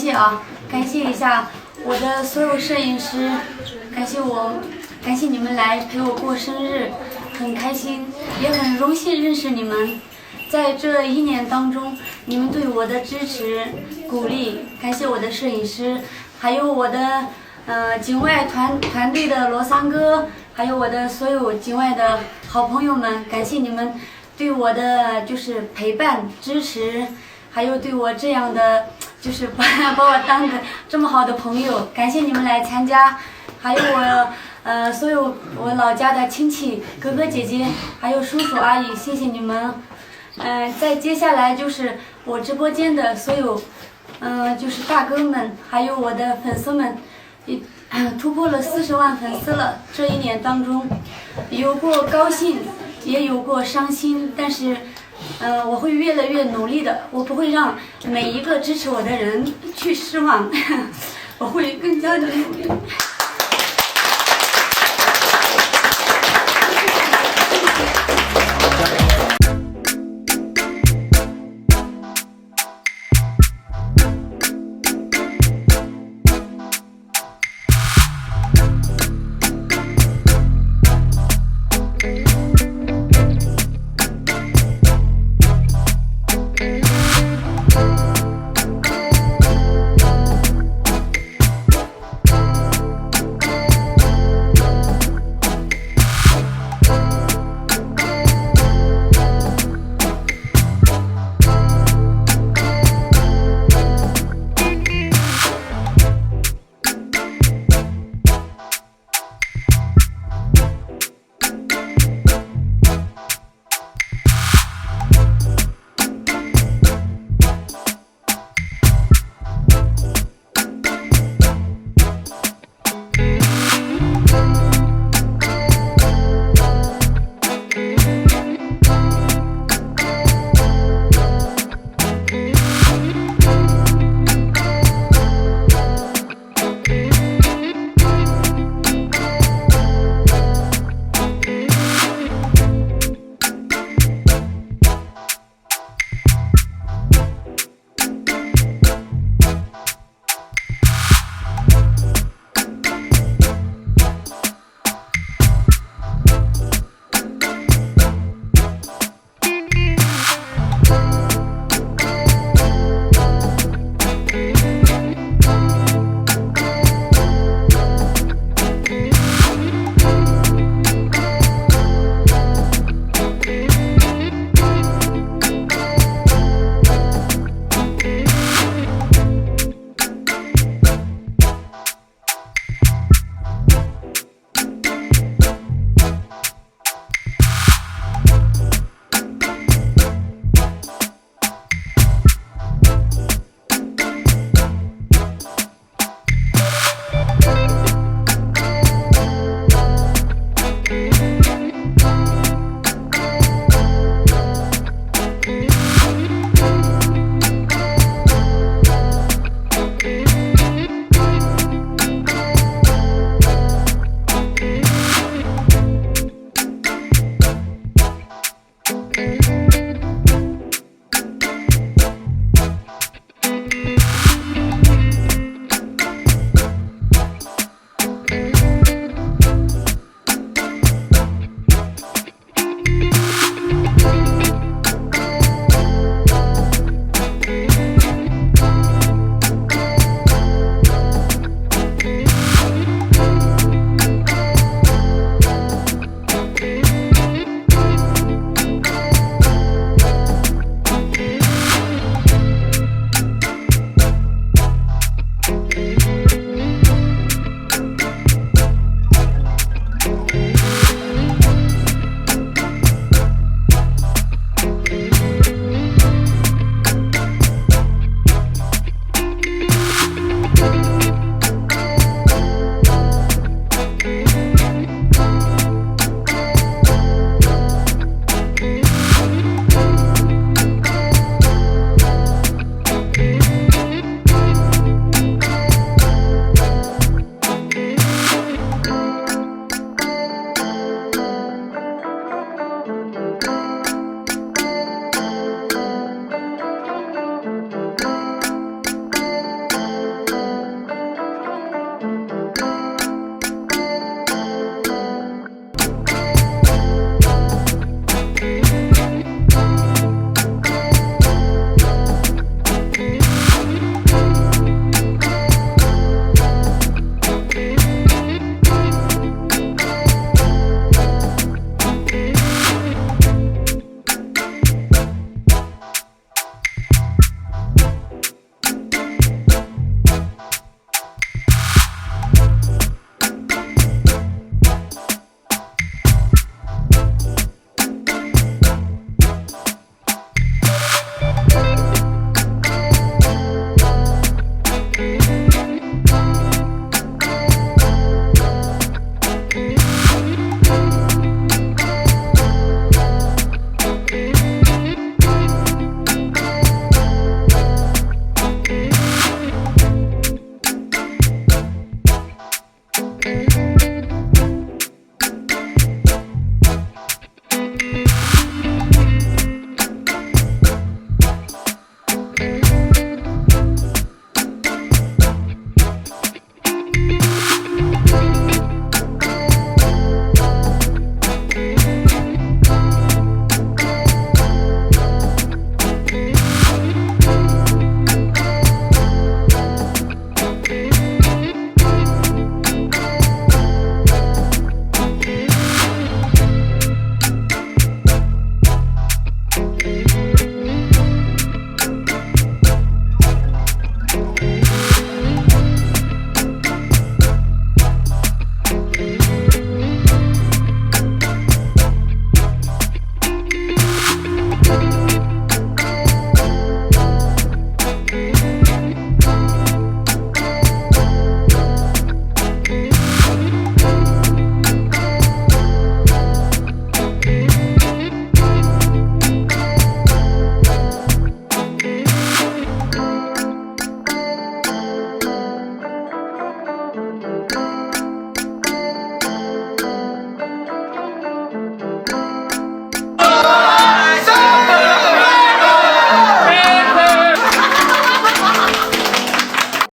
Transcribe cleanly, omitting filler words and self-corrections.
谢啊，感谢一下我的所有摄影师，感谢你们来陪我过生日，很开心，也很荣幸认识你们。在这1年当中，你们对我的支持、鼓励，感谢我的摄影师，还有我的境外团队的罗桑哥，还有我的所有境外的好朋友们，感谢你们对我的就是陪伴、支持，还有对我这样的就是把我当个这么好的朋友，感谢你们来参加，还有我所有我老家的亲戚、哥哥姐姐，还有叔叔阿姨，谢谢你们。再接下来就是我直播间的所有，就是大哥们，还有我的粉丝们，突破了40万粉丝了。这1年当中，有过高兴，也有过伤心，但是，我会越来越努力的，我不会让每一个支持我的人去失望，我会更加的努力。